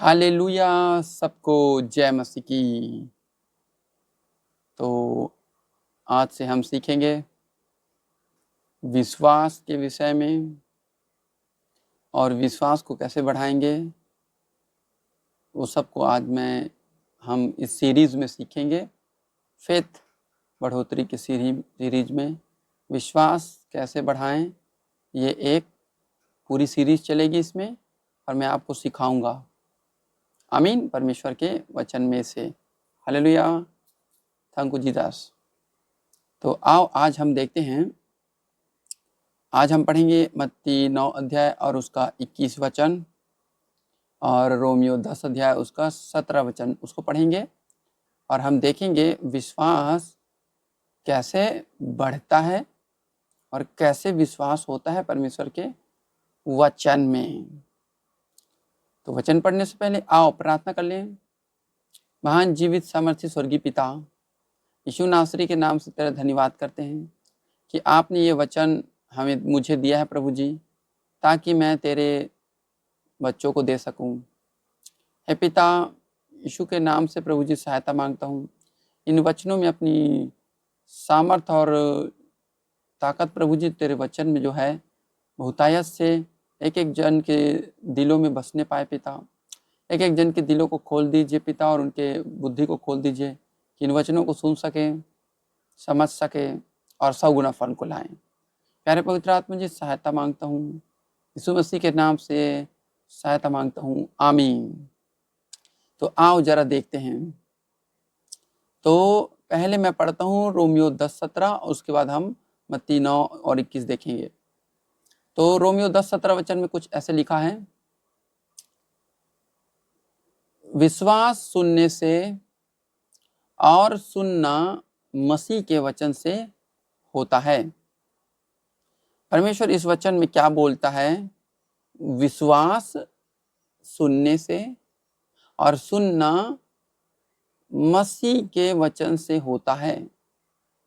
Hallelujah, सबको जय मसीह की। तो आज से हम सीखेंगे विश्वास के विषय में और विश्वास को कैसे बढ़ाएंगे वो सबको आज हम इस सीरीज़ में सीखेंगे। फेथ बढ़ोतरी की सीरीज में विश्वास कैसे बढ़ाएं, ये एक पूरी सीरीज चलेगी इसमें और मैं आपको सिखाऊंगा। आमीन। परमेश्वर के वचन में से। Hallelujah, thank you Jesus. तो आओ आज हम देखते हैं। आज हम पढ़ेंगे मत्ती 9 अध्याय और उसका 21 वचन और रोमियो 10 अध्याय उसका 17 वचन, उसको पढ़ेंगे और हम देखेंगे विश्वास कैसे बढ़ता है और कैसे विश्वास होता है परमेश्वर के वचन में। तो वचन पढ़ने से पहले आओ प्रार्थना कर लें। महान जीवित सामर्थ्य स्वर्गीय पिता, यीशु नासरी के नाम से तेरा धन्यवाद करते हैं कि आपने ये वचन मुझे दिया है प्रभु जी, ताकि मैं तेरे बच्चों को दे सकूं। हे पिता, यीशु के नाम से प्रभु जी सहायता मांगता हूं। इन वचनों में अपनी सामर्थ और ताकत प्रभु जी तेरे वचन में जो है बहुतायत से एक एक जन के दिलों में बसने पाए पिता। एक एक जन के दिलों को खोल दीजिए पिता और उनके बुद्धि को खोल दीजिए कि इन वचनों को सुन सके, समझ सके और 100 गुना फल को लाएं। प्यारे पवित्र आत्मा जी, सहायता मांगता हूँ यीशु मसीह के नाम से सहायता मांगता हूँ, आमीन। तो आओ जरा देखते हैं। तो पहले मैं पढ़ता हूँ रोमियो 10:17 और उसके बाद हम मत्ती 9 और 21 देखेंगे। तो रोमियो 10:17 वचन में कुछ ऐसे लिखा है, विश्वास सुनने से और सुनना मसीह के वचन से होता है। परमेश्वर इस वचन में क्या बोलता है? विश्वास सुनने से और सुनना मसीह के वचन से होता है।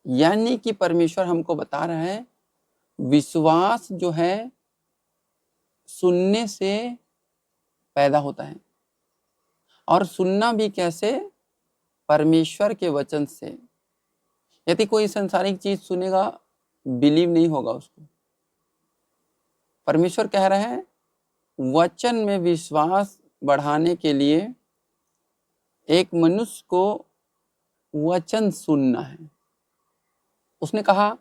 यानी कि परमेश्वर हमको बता रहा है विश्वास जो है सुनने से पैदा होता है और सुनना भी कैसे? परमेश्वर के वचन से। यदि कोई संसारिक चीज सुनेगा, बिलीव नहीं होगा उसको। परमेश्वर कह रहे हैं वचन में विश्वास बढ़ाने के लिए एक मनुष्य को वचन सुनना है। उसने कहा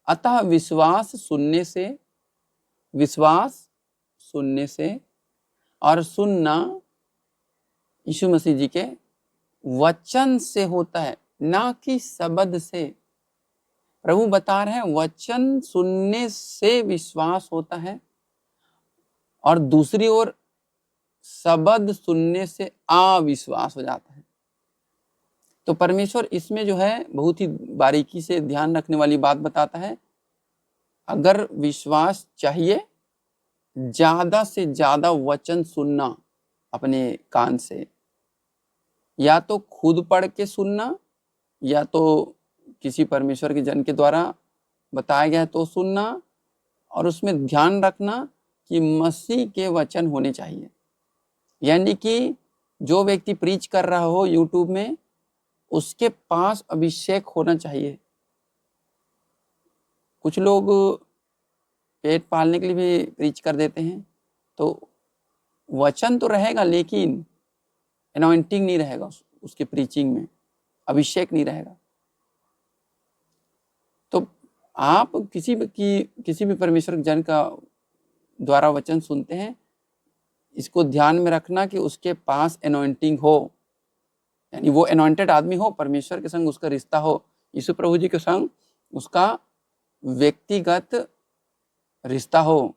अतः विश्वास सुनने से और सुनना यीशु मसीह जी के वचन से होता है, ना कि शब्द से। प्रभु बता रहे हैं वचन सुनने से विश्वास होता है और दूसरी ओर शब्द सुनने से अविश्वास हो जाता है। तो परमेश्वर इसमें जो है बहुत ही बारीकी से ध्यान रखने वाली बात बताता है। अगर विश्वास चाहिए, ज्यादा से ज्यादा वचन सुनना अपने कान से, या तो खुद पढ़ के सुनना या तो किसी परमेश्वर के जन के द्वारा बताया गया तो सुनना, और उसमें ध्यान रखना कि मसीह के वचन होने चाहिए। यानी कि जो व्यक्ति प्रीच कर रहा हो यूट्यूब में, उसके पास अभिषेक होना चाहिए। कुछ लोग पेट पालने के लिए भी प्रीच कर देते हैं, तो वचन तो रहेगा लेकिन एनॉइंटिंग नहीं रहेगा उसके प्रीचिंग में, अभिषेक नहीं रहेगा। तो आप किसी भी परमेश्वर जन का द्वारा वचन सुनते हैं, इसको ध्यान में रखना कि उसके पास एनॉइंटिंग हो, यानी वो एनॉइंटेड आदमी हो, परमेश्वर के संग उसका रिश्ता हो, यीशु प्रभु जी के संग उसका व्यक्तिगत रिश्ता हो,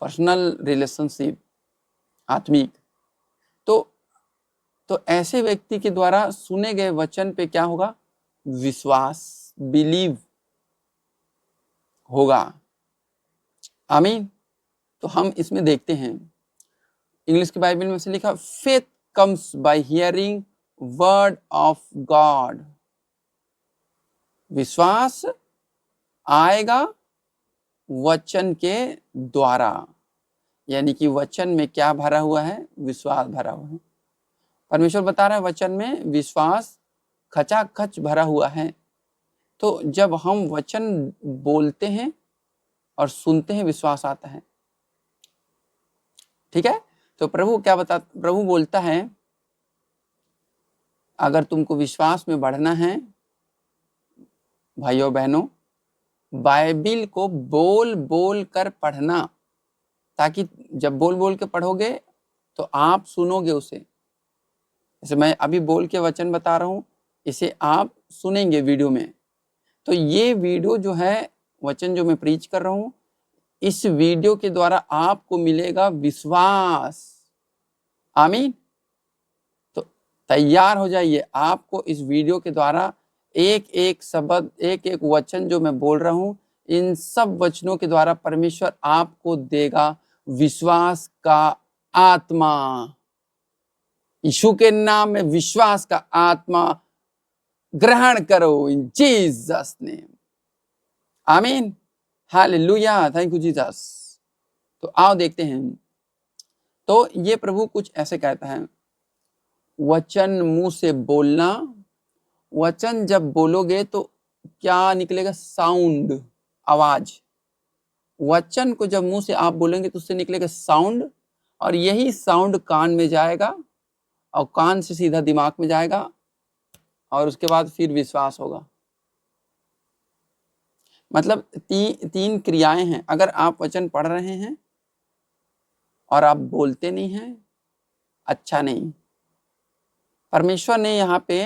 पर्सनल रिलेशनशिप, आत्मिक। तो ऐसे व्यक्ति के द्वारा सुने गए वचन पे क्या होगा? विश्वास, बिलीव होगा। आमीन। तो हम इसमें देखते हैं, इंग्लिश की बाइबल में से लिखा faith comes by hearing word of God. विश्वास आएगा वचन के द्वारा। यानी कि वचन में क्या भरा हुआ है? विश्वास भरा हुआ है। परमेश्वर बता रहा है वचन में विश्वास खचाखच भरा हुआ है। तो जब हम वचन बोलते हैं और सुनते हैं, विश्वास आता है। ठीक है, तो प्रभु बोलता है अगर तुमको विश्वास में बढ़ना है भाइयों बहनों, बाइबिल को बोल बोल कर पढ़ना, ताकि जब बोल बोल के पढ़ोगे तो आप सुनोगे उसे। जैसे मैं अभी बोल के वचन बता रहा हूँ, इसे आप सुनेंगे वीडियो में। तो ये वीडियो जो है, वचन जो मैं प्रीच कर रहा हूँ, इस वीडियो के द्वारा आपको मिलेगा विश्वास। आमीन। तो तैयार हो जाइए, आपको इस वीडियो के द्वारा एक एक शब्द, एक एक वचन जो मैं बोल रहा हूँ, इन सब वचनों के द्वारा परमेश्वर आपको देगा विश्वास का आत्मा। यीशु के नाम में विश्वास का आत्मा ग्रहण करो इन जीसस नेम। आमीन, हालेलुया, थैंक यू जीसस। तो आओ देखते हैं। तो ये प्रभु कुछ ऐसे कहता है, वचन मुंह से बोलना। वचन जब बोलोगे तो क्या निकलेगा? साउंड, आवाज। वचन को जब मुंह से आप बोलेंगे तो उससे निकलेगा साउंड, और यही साउंड कान में जाएगा और कान से सीधा दिमाग में जाएगा, और उसके बाद फिर विश्वास होगा। मतलब तीन क्रियाएं हैं। अगर आप वचन पढ़ रहे हैं और आप बोलते नहीं हैं, अच्छा नहीं। परमेश्वर ने यहाँ पे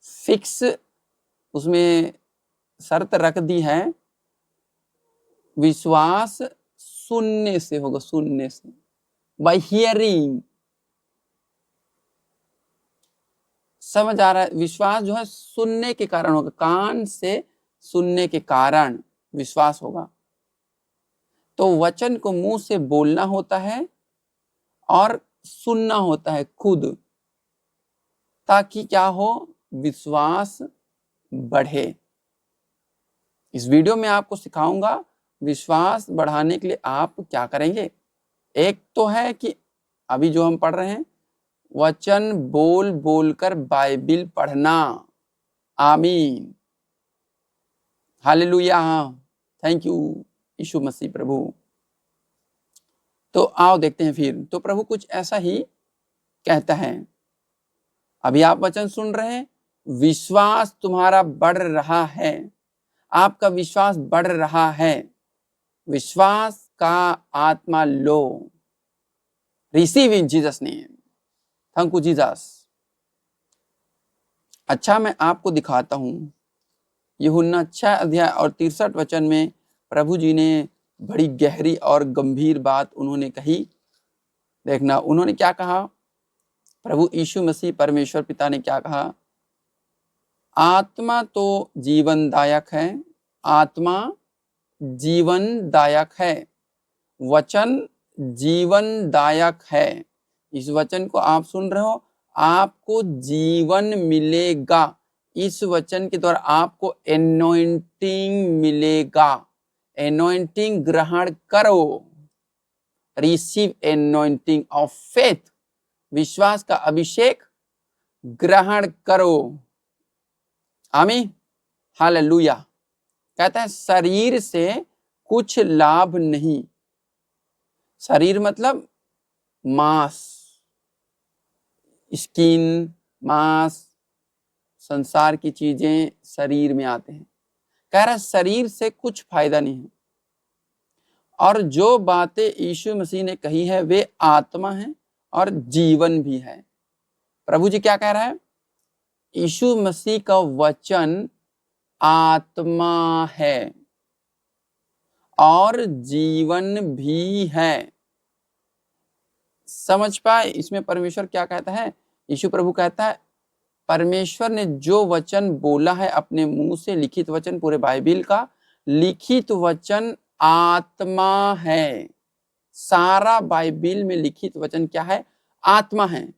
फिक्स उसमें शर्त रख दी है, विश्वास सुनने से होगा, सुनने से, बाय हियरिंग। समझ आ रहा है? विश्वास जो है सुनने के कारण होगा, कान से सुनने के कारण विश्वास होगा। तो वचन को मुंह से बोलना होता है और सुनना होता है खुद, ताकि क्या हो? विश्वास बढ़े। इस वीडियो में आपको सिखाऊंगा विश्वास बढ़ाने के लिए आप क्या करेंगे। एक तो है कि अभी जो हम पढ़ रहे हैं, वचन बोल बोल कर बाइबिल पढ़ना। आमीन, हालेलुया, थैंक यू यीशु मसीह प्रभु। तो आओ देखते हैं फिर। तो प्रभु कुछ ऐसा ही कहता है, अभी आप वचन सुन रहे हैं, विश्वास तुम्हारा बढ़ रहा है, आपका विश्वास बढ़ रहा है। विश्वास का आत्मा लो, receive in Jesus name, thank you Jesus. अच्छा, मैं आपको दिखाता हूं, यूहन्ना 6 अध्याय और 63 वचन में प्रभु जी ने बड़ी गहरी और गंभीर बात उन्होंने कही। देखना उन्होंने क्या कहा। प्रभु यीशु मसीह परमेश्वर पिता ने क्या कहा? आत्मा तो जीवनदायक है, आत्मा जीवनदायक है, वचन जीवनदायक है। इस वचन को आप सुन रहे हो, आपको जीवन मिलेगा। इस वचन के द्वारा आपको एनॉइंटिंग मिलेगा। एनॉइंटिंग ग्रहण करो, रिसीव एनॉइंटिंग ऑफ फेथ, विश्वास का अभिषेक ग्रहण करो। आमीन, हालेलुया। कहता है शरीर से कुछ लाभ नहीं। शरीर मतलब मांस, स्किन, मांस, संसार की चीजें शरीर में आते हैं। कह रहा शरीर से कुछ फायदा नहीं है। और जो बातें यीशु मसीह ने कही है वे आत्मा है और जीवन भी है। प्रभु जी क्या कह रहा है? यीशु मसीह का वचन आत्मा है और जीवन भी है। समझ पाए इसमें परमेश्वर क्या कहता है? यीशु प्रभु कहता है परमेश्वर ने जो वचन बोला है अपने मुंह से, लिखित वचन, पूरे बाइबिल का लिखित वचन आत्मा है। सारा बाइबिल में लिखित वचन क्या है? आत्मा है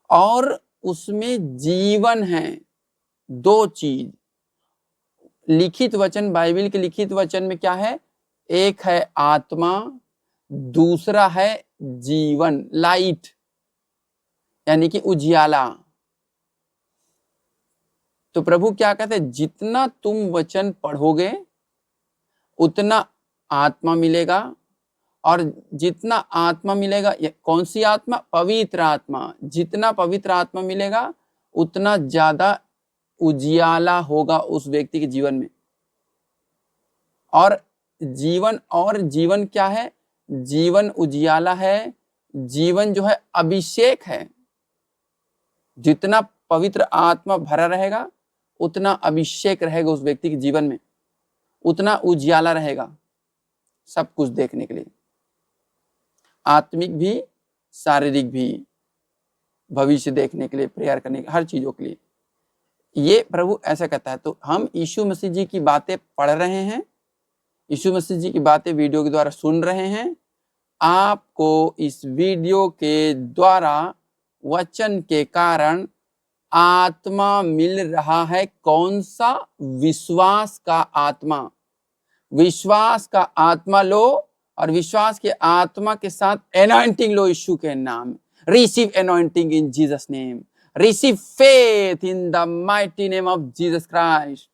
और उसमें जीवन है। दो चीज, लिखित वचन, बाइबिल के लिखित वचन में क्या है? एक है आत्मा, दूसरा है जीवन, लाइट, यानी कि उजियाला। तो प्रभु क्या कहते हैं, जितना तुम वचन पढ़ोगे उतना आत्मा मिलेगा, और जितना आत्मा मिलेगा, कौन सी आत्मा? पवित्र आत्मा। जितना पवित्र आत्मा मिलेगा उतना ज्यादा उजियाला होगा उस व्यक्ति के जीवन में। और जीवन क्या है? जीवन उजियाला है, जीवन जो है अभिषेक है। जितना पवित्र आत्मा भरा रहेगा उतना अभिषेक रहेगा उस व्यक्ति के जीवन में, उतना उजियाला रहेगा सब कुछ देखने के लिए, आत्मिक भी, शारीरिक भी, भविष्य देखने के लिए, प्रेयर करने के, हर चीजों के लिए। ये प्रभु ऐसा कहता है। तो हम यीशु मसीह जी की बातें पढ़ रहे हैं, यीशु मसीह जी की बातें वीडियो के द्वारा सुन रहे हैं। आपको इस वीडियो के द्वारा, वचन के कारण आत्मा मिल रहा है। कौन सा? विश्वास का आत्मा। विश्वास का आत्मा लो, और विश्वास के आत्मा के साथ एनॉइंटिंग लो यीशु के नाम। Receive anointing in Jesus name, receive faith in the mighty name of Jesus Christ.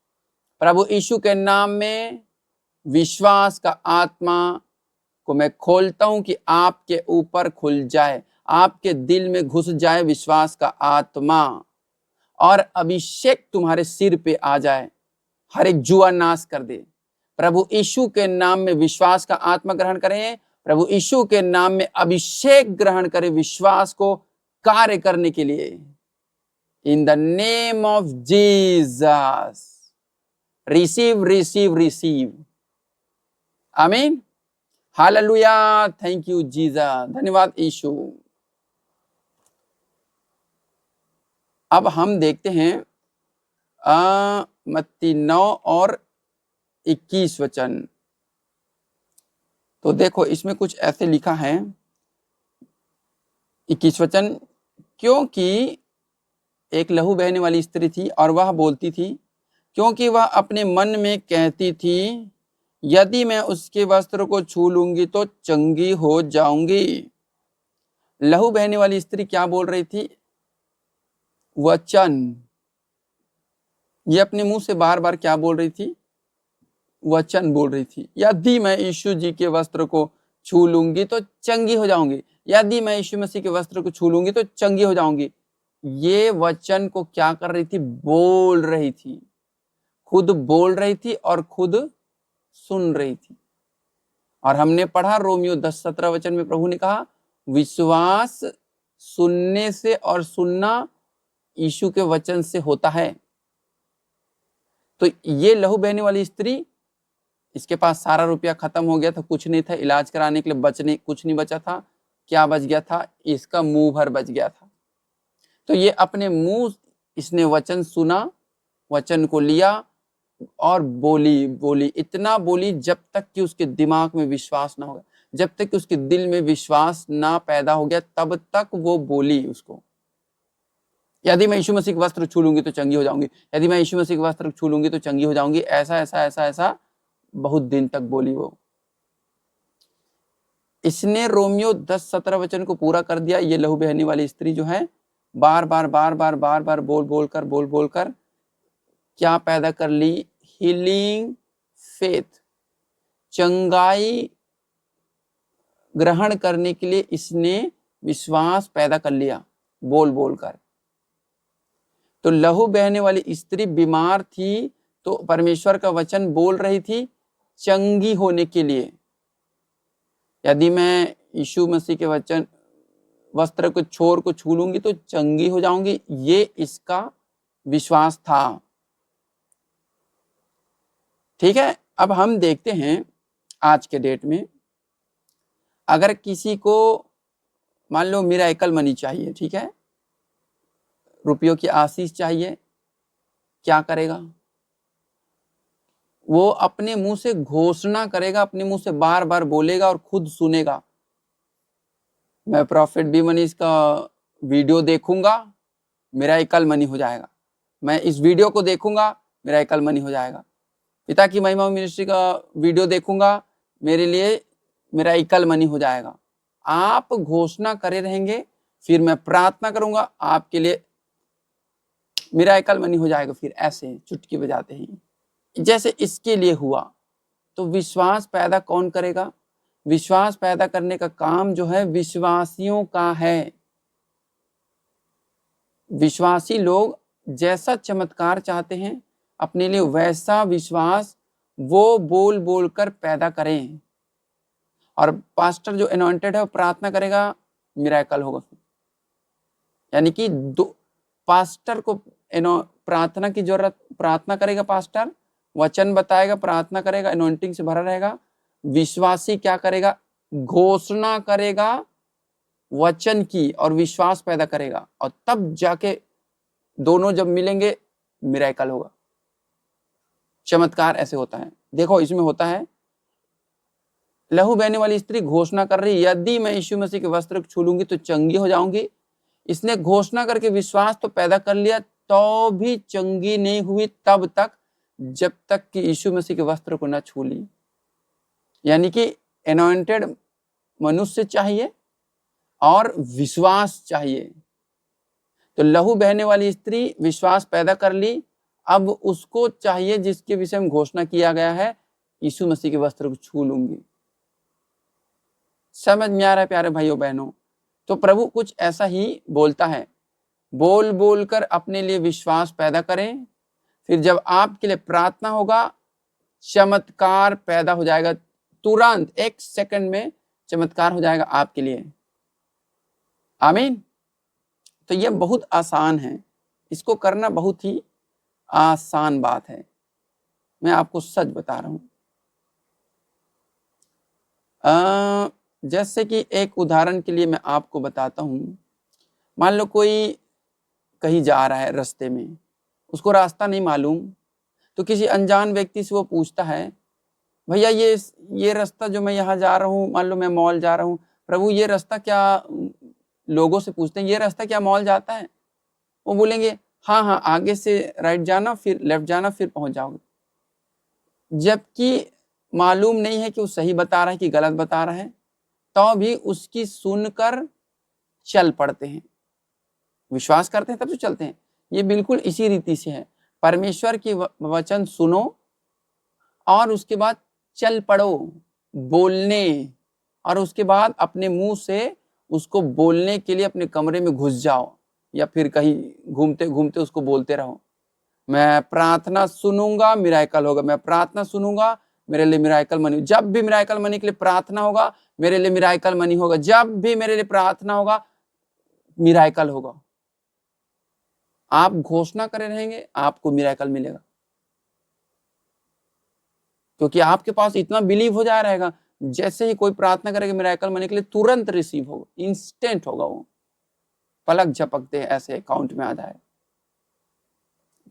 प्रभु यीशु के नाम में विश्वास का आत्मा को मैं खोलता हूं कि आपके ऊपर खुल जाए, आपके दिल में घुस जाए विश्वास का आत्मा, और अभिषेक तुम्हारे सिर पे आ जाए, हर एक जुआ नाश कर दे। प्रभु यीशु के नाम में विश्वास का आत्मा ग्रहण करें, प्रभु यीशु के नाम में अभिषेक ग्रहण करें विश्वास को कार्य करने के लिए। इन the name of Jesus, receive receive receive. आमीन, हालेलुया, थैंक यू जीसस, धन्यवाद यीशु। अब हम देखते हैं मत्ती 9 और 21 वचन। तो देखो इसमें कुछ ऐसे लिखा है, 21 वचन, क्योंकि एक लहू बहने वाली स्त्री थी और वह बोलती थी, क्योंकि वह अपने मन में कहती थी, यदि मैं उसके वस्त्र को छू लूंगी तो चंगी हो जाऊंगी। लहू बहने वाली स्त्री क्या बोल रही थी? वचन। ये अपने मुंह से बार बार क्या बोल रही थी? वचन बोल रही थी। यदि मैं यीशु जी के वस्त्र को छू लूंगी तो चंगी हो जाऊंगी, यदि मैं यीशु मसीह के वस्त्र को छू लूंगी तो चंगी हो जाऊंगी। ये वचन को क्या कर रही थी? बोल रही थी, खुद बोल रही थी और खुद सुन रही थी। और हमने पढ़ा रोमियो 10:17 वचन में प्रभु ने कहा, विश्वास सुनने से और सुनना यीशु के वचन से होता है। तो ये लहू बहने वाली स्त्री, इसके पास सारा रुपया खत्म हो गया था, कुछ नहीं था, इलाज कराने के लिए कुछ नहीं बचा था। क्या बच गया था? इसका मुंह भर बच गया था। तो ये अपने मुंह, इसने वचन सुना, वचन को लिया और बोली, इतना बोली जब तक कि उसके दिमाग में विश्वास ना हो गया, जब तक कि उसके दिल में विश्वास ना पैदा हो गया, तब तक वो बोली उसको, यदि मैं यीशु मसीह के वस्त्र छू लूंगी तो चंगी हो जाऊंगी, यदि मैं यीशु मसीह के वस्त्र छू लूंगी तो चंगी हो जाऊंगी। ऐसा ऐसा ऐसा ऐसा बहुत दिन तक बोली वो। इसने रोमियो 10:17 वचन को पूरा कर दिया। ये लहू बहने वाली स्त्री जो है, बार बार बोल कर क्या पैदा कर ली? हीलिंग फेथ, चंगाई ग्रहण करने के लिए इसने विश्वास पैदा कर लिया बोल कर। तो लहू बहने वाली स्त्री बीमार थी, तो परमेश्वर का वचन बोल रही थी चंगी होने के लिए। यदि मैं यीशु मसीह के वचन वस्त्र को छोर को छू लूंगी तो चंगी हो जाऊंगी, ये इसका विश्वास था। ठीक है, अब हम देखते हैं आज के डेट में, अगर किसी को मान लो मिरेकल मनी चाहिए, ठीक है, रुपयों की आशीष चाहिए, क्या करेगा? वो अपने मुंह से घोषणा करेगा, अपने मुंह से बार बार बोलेगा और खुद सुनेगा। मैं प्रॉफिट बी मनीष का वीडियो देखूंगा, मिरेकल मनी हो जाएगा। मैं इस वीडियो को देखूंगा, मिरेकल मनी हो जाएगा। पिता की महिमा मिनिस्ट्री का वीडियो देखूंगा, मेरे लिए मिरेकल मनी हो जाएगा। आप घोषणा करे रहेंगे, फिर मैं प्रार्थना करूंगा, आपके लिए मिरेकल मनी हो जाएगा। फिर ऐसे चुटकी बजाते ही, जैसे इसके लिए हुआ। तो विश्वास पैदा कौन करेगा? विश्वास पैदा करने का काम जो है विश्वासियों का है। विश्वासी लोग जैसा चमत्कार चाहते हैं अपने लिए, वैसा विश्वास वो बोल बोल कर पैदा करें। और पास्टर जो अनॉइंटेड है वो प्रार्थना करेगा, मिरेकल होगा। यानी कि पास्टर को प्रार्थना की जरूरत, प्रार्थना करेगा पास्टर, वचन बताएगा, प्रार्थना करेगा, अनॉइंटिंग से भरा रहेगा। विश्वासी क्या करेगा? घोषणा करेगा वचन की और विश्वास पैदा करेगा, और तब जाके दोनों जब मिलेंगे मिरेकल होगा। चमत्कार ऐसे होता है। देखो इसमें होता है, लहू बहने वाली स्त्री घोषणा कर रही, यदि मैं यीशु मसीह के वस्त्र को छू लूंगी तो चंगी हो जाऊंगी। इसने घोषणा करके विश्वास तो पैदा कर लिया, तो भी चंगी नहीं हुई तब तक जब तक कि यीशु मसीह के वस्त्र को न छू ली। यानी कि एनॉइंटेड मनुष्य चाहिए और विश्वास चाहिए। तो लहू बहने वाली स्त्री विश्वास पैदा कर ली, अब उसको चाहिए जिसके विषय में घोषणा किया गया है, यीशु मसीह के वस्त्र को छू लूंगी। समझ में आ रहा है प्यारे भाइयों बहनों? तो प्रभु कुछ ऐसा ही बोलता है, बोल बोल कर अपने लिए विश्वास पैदा करें, फिर जब आपके लिए प्रार्थना होगा चमत्कार पैदा हो जाएगा। तुरंत 1 सेकंड में चमत्कार हो जाएगा आपके लिए। आमीन। तो ये बहुत आसान है, इसको करना बहुत ही आसान बात है। मैं आपको सच बता रहा हूं। जैसे कि एक उदाहरण के लिए मैं आपको बताता हूं। मान लो कोई कहीं जा रहा है, रास्ते में उसको रास्ता नहीं मालूम, तो किसी अनजान व्यक्ति से वो पूछता है, भैया ये रास्ता जो मैं यहाँ जा रहा हूँ, मान लो मैं मॉल जा रहा हूँ, प्रभु ये रास्ता क्या, लोगों से पूछते हैं ये रास्ता क्या मॉल जाता है? वो बोलेंगे हाँ हाँ, आगे से राइट जाना, फिर लेफ्ट जाना, फिर पहुंच जाओगे। जबकि मालूम नहीं है कि वो सही बता रहा है कि गलत बता रहा है, तो भी उसकी सुनकर चल पड़ते हैं, विश्वास करते हैं तब तो चलते हैं। ये बिल्कुल इसी रीति से है। परमेश्वर की वचन सुनो और उसके बाद चल पड़ो बोलने, और उसके बाद अपने मुंह से उसको बोलने के लिए अपने कमरे में घुस जाओ, या फिर कहीं घूमते घूमते उसको बोलते रहो, मैं प्रार्थना सुनूंगा मिरेकल होगा, मैं प्रार्थना सुनूंगा मेरे लिए मिरेकल मनी। जब भी मिरेकल मनी के लिए प्रार्थना होगा मेरे लिए मिरेकल मनी होगा, जब भी मेरे लिए प्रार्थना होगा मिरेकल होगा। आप घोषणा करे रहेंगे आपको मिरेकल मिलेगा, क्योंकि आपके पास इतना बिलीव हो जा रहेगा। जैसे ही कोई प्रार्थना करेगा मिरेकल मनी के लिए, तुरंत रिसीव होगा, इंस्टेंट होगा, वो पलक झपकते ऐसे अकाउंट में आ जाए।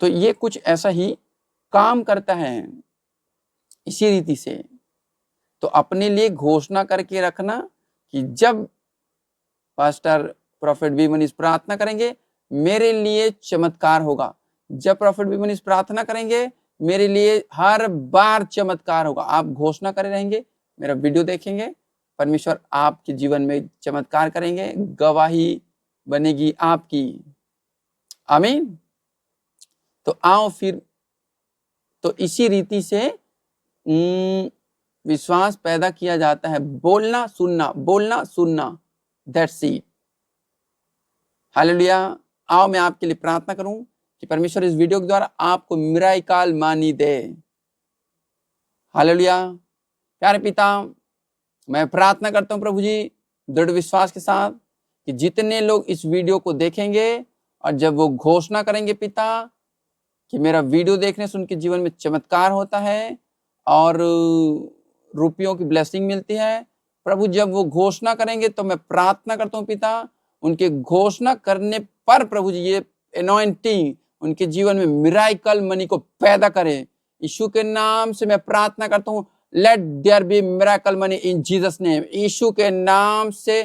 तो ये कुछ ऐसा ही काम करता है इसी रीति से। तो अपने लिए घोषणा करके रखना कि जब पास्टर प्रॉफिट बी मनीष प्रार्थना करेंगे मेरे लिए चमत्कार होगा, जब प्रॉफिट बी मनीष प्रार्थना करेंगे मेरे लिए हर बार चमत्कार होगा। आप घोषणा करे रहेंगे, मेरा वीडियो देखेंगे, परमेश्वर आपके जीवन में चमत्कार करेंगे, गवाही बनेगी आपकी। आमीन। तो आओ फिर, तो इसी रीति से विश्वास पैदा किया जाता है, बोलना सुनना, बोलना सुनना, दैट्स इट। हालेलुया। आओ मैं आपके लिए प्रार्थना करूं कि परमेश्वर इस वीडियो के द्वारा आपको मिरेकल मनी दे। हालेलुया। प्यारे पिता, मैं प्रार्थना करता हूं प्रभु जी दृढ़ विश्वास के साथ कि जितने लोग इस वीडियो को देखेंगे और जब वो घोषणा करेंगे पिता कि मेरा वीडियो देखने से उनके जीवन में चमत्कार होता है और रुपयों की ब्लेसिंग मिलती है, प्रभु जब वो घोषणा करेंगे तो मैं प्रार्थना करता हूँ पिता उनके घोषणा करने पर प्रभु जी ये एनॉइंटिंग उनके जीवन में मिरेकल मनी को पैदा करे। यीशु के नाम से मैं प्रार्थना करता हूँ, let there be miracle money in Jesus name. Yeshu के नाम से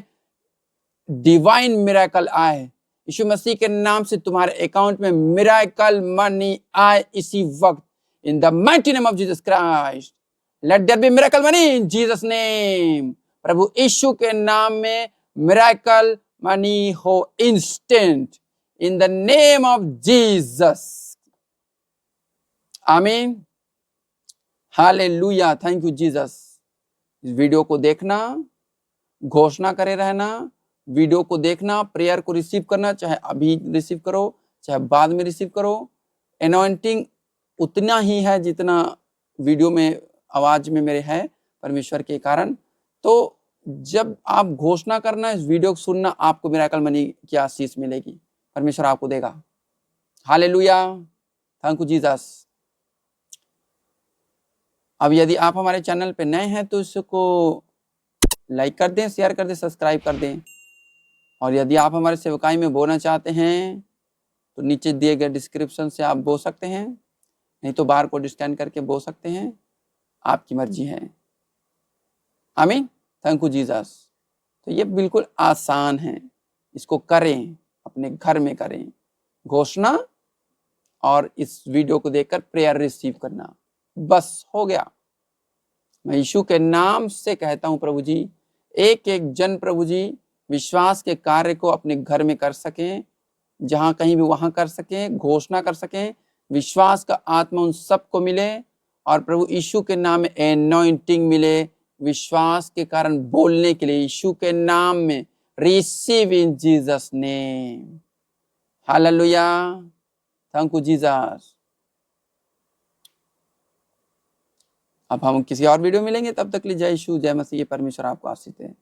डिवाइन मिरेकल आए, यीशु मसीह के नाम से तुम्हारे अकाउंट में मिरेकल मनी आए इसी वक्त, in the mighty name of Jesus Christ. Let there be miracle money in Jesus name. प्रभु यीशु के नाम में मिरेकल मनी हो instant in the name of Jesus. आमीन, हालेलुया, थैंक यू जीसस। इस वीडियो को देखना, घोषणा करे रहना, वीडियो को देखना, प्रेयर को रिसीव करना, चाहे अभी रिसीव करो चाहे बाद में रिसीव करो। एनॉइंटिंग उतना ही है जितना वीडियो में आवाज में मेरे है परमेश्वर के कारण। तो जब आप घोषणा करना, इस वीडियो को सुनना, आपको मिरेकल मनी की आशीष मिलेगी, परमेश्वर आपको देगा। Hallelujah, thank you Jesus. अब यदि आप हमारे चैनल पे नए हैं तो इसको लाइक कर दें, शेयर कर दें, सब्सक्राइब कर दें। और यदि आप हमारे सेवकाई में बोलना चाहते हैं तो नीचे दिए गए डिस्क्रिप्शन से आप बो सकते हैं, नहीं तो बार कोड स्कैन करके बो सकते हैं, आपकी मर्जी है। आमीन, थैंक यू जीसस। तो ये बिल्कुल आसान है, इसको करें, अपने घर में करें, घोषणा और इस वीडियो को देखकर प्रेयर रिसीव करना, बस हो गया। मैं यीशु के नाम से कहता हूं प्रभु जी, एक एक जन प्रभु जी विश्वास के कार्य को अपने घर में कर सकें, जहां कहीं भी वहां कर सकें, घोषणा कर सकें, विश्वास का आत्मा उन सबको मिले और प्रभु यीशु के नाम में एनॉइंटिंग मिले, विश्वास के कारण बोलने के लिए यीशु के नाम में। Receive in Jesus name, hallelujah, thank you Jesus. अब हम किसी और वीडियो मिलेंगे, तब तक के लिए जय यीशु, जय मसीह, परमेश्वर आपको आशीष दे।